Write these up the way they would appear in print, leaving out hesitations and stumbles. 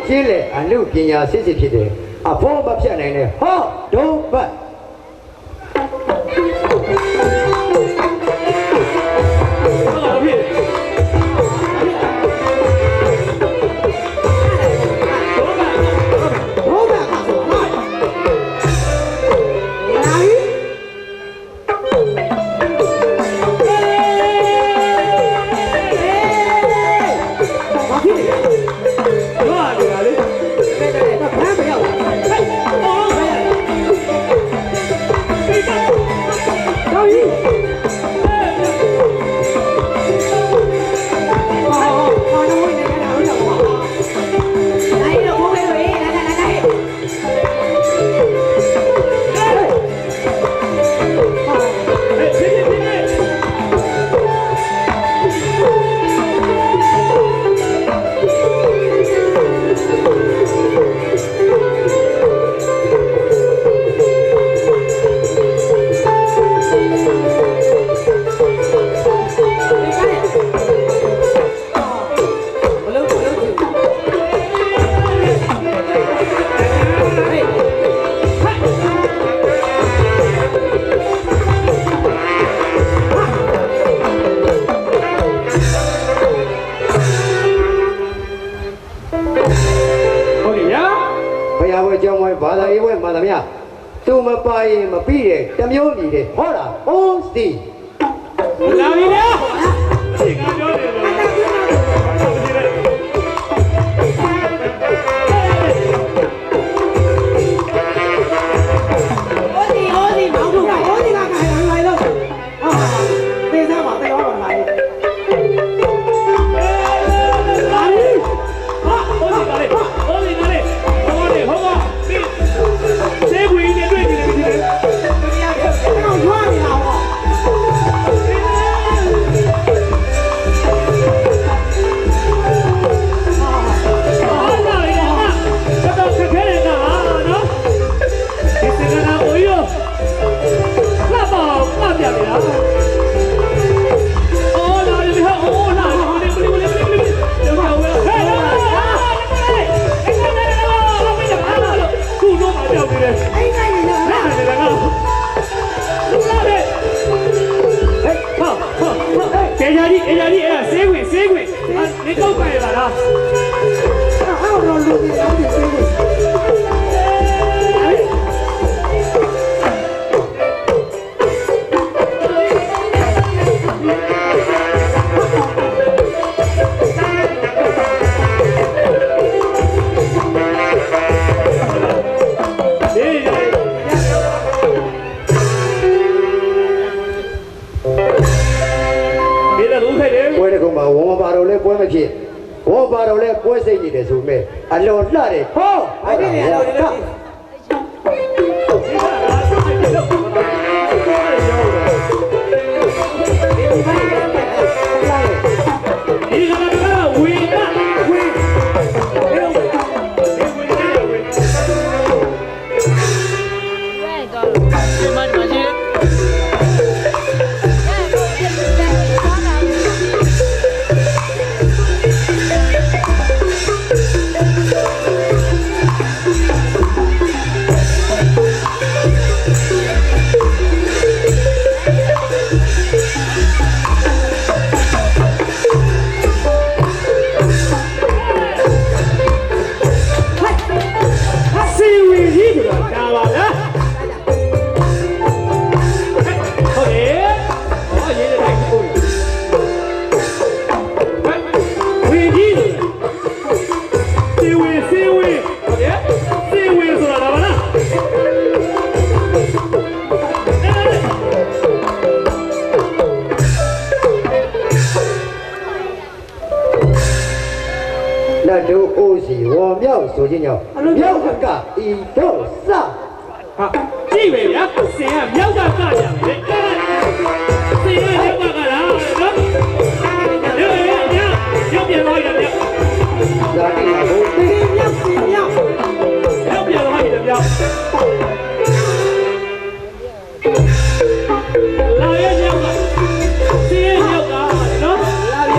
ကျေးလေအနုပညာစစ်စစ်ဖြစ်တယ်အဖို့မဖြတ်နိုင်နဲ့ဟောဒုံဘတ်သူမပါရင်မပြီးတယ်တမျိုးမြည်တယ်ဟောတာဟိုးစီလာပြီလေဒီကပြောတယ်လို့ဝေါ်ပါတော့လဲပွဲစိတ်နေတယ်ဆိုမဲ့အလော်လှတယ်ဟောအဲ့ဒီအလော်လှ我庙所见了，庙个一头上。哈，这位呀，谁啊？庙个干呀？谁呀？庙个干啦？要变老一点，哪里来的？要变老一点，老爷庙个，谁庙个？喏，老爷，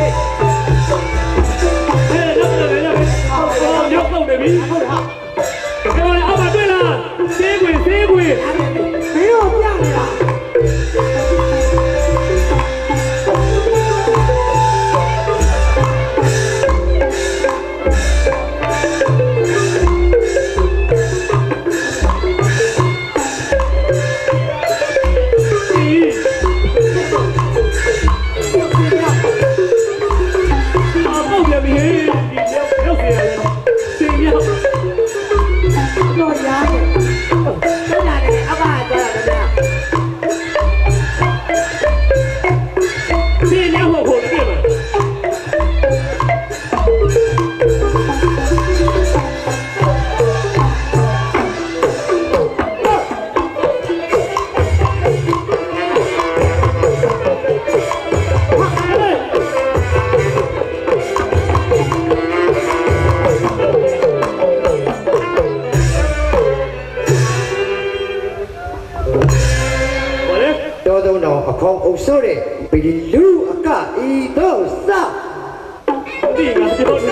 哎，那庙够的比。哎，阿爸对了，谁鬼？没有这样的。哦，sorry， 被你撸啊个一头上。你个就不是。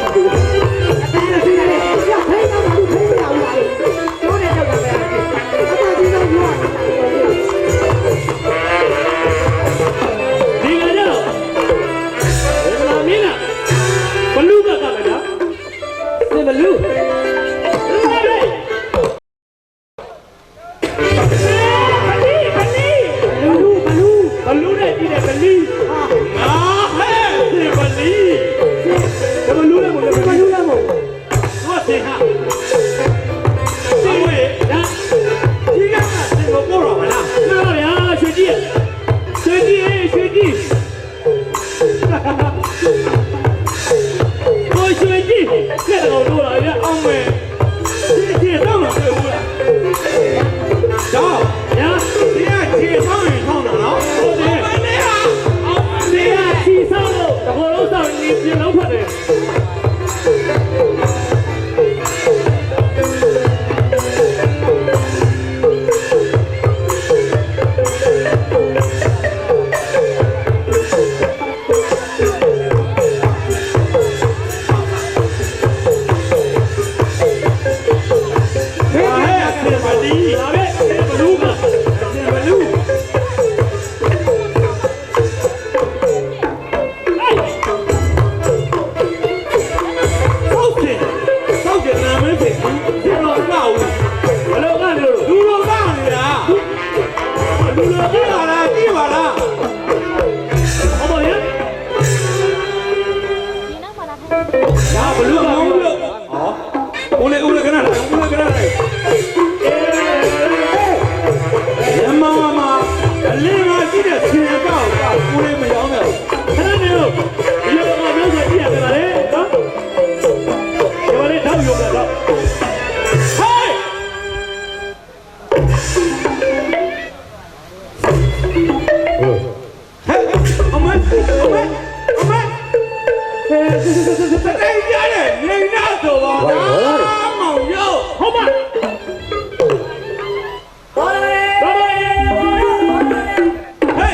Hãy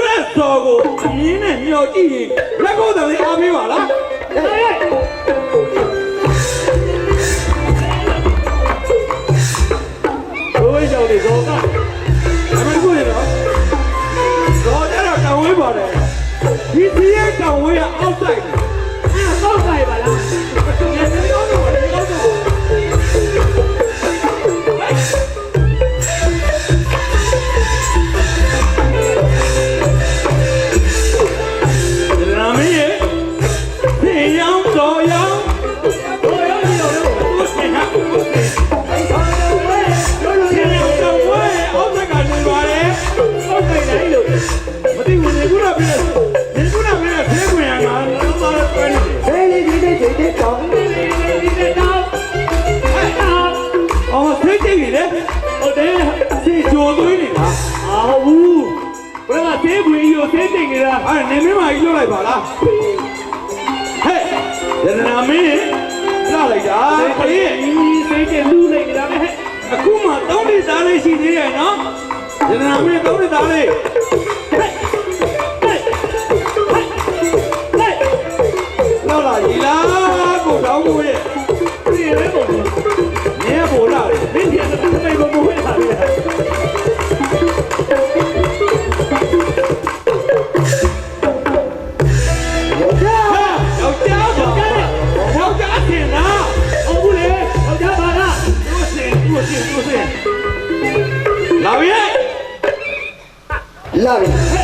subscribe cho kênh Ghiền Mì Gõ để không bỏ lỡ လိုသွေးနေတာ အာဟုတ်ဘူးဘယ်ကသေးခွေကြီးကိုသေးတိတ်နေတာ အဲ့နေမင်းမကြီးလွတ်လိုက်ပါလားဟဲ့ရတနာမင်းလာလိုက်တာခလေး ဒီစိတ်ကလူးလိုက်နေတာပဲဟဲ့ အခုမှတောင်းနေသားလေးရှိသေးရဲ့နော်ရတနာမင်းတောင်းနေသားလေး ဟဲ့ဟဲ့ဟဲ့ဟဲ့ လောက်လာကြီးလားကိုကောင်းကိုရဲ့ ဒီရဲပုံကြီး နင်းပေါ်လာတယ် မင်းဒီကတည်းကဘယ်ကိုဝင်လာလဲ ယောက်ျား ဟာယောက်ျားပါယောက်ျားထင်လား ဟုတ်ဘူးလေဟောကြပါလား သူစင်လာပြီ လာပြီ ဟ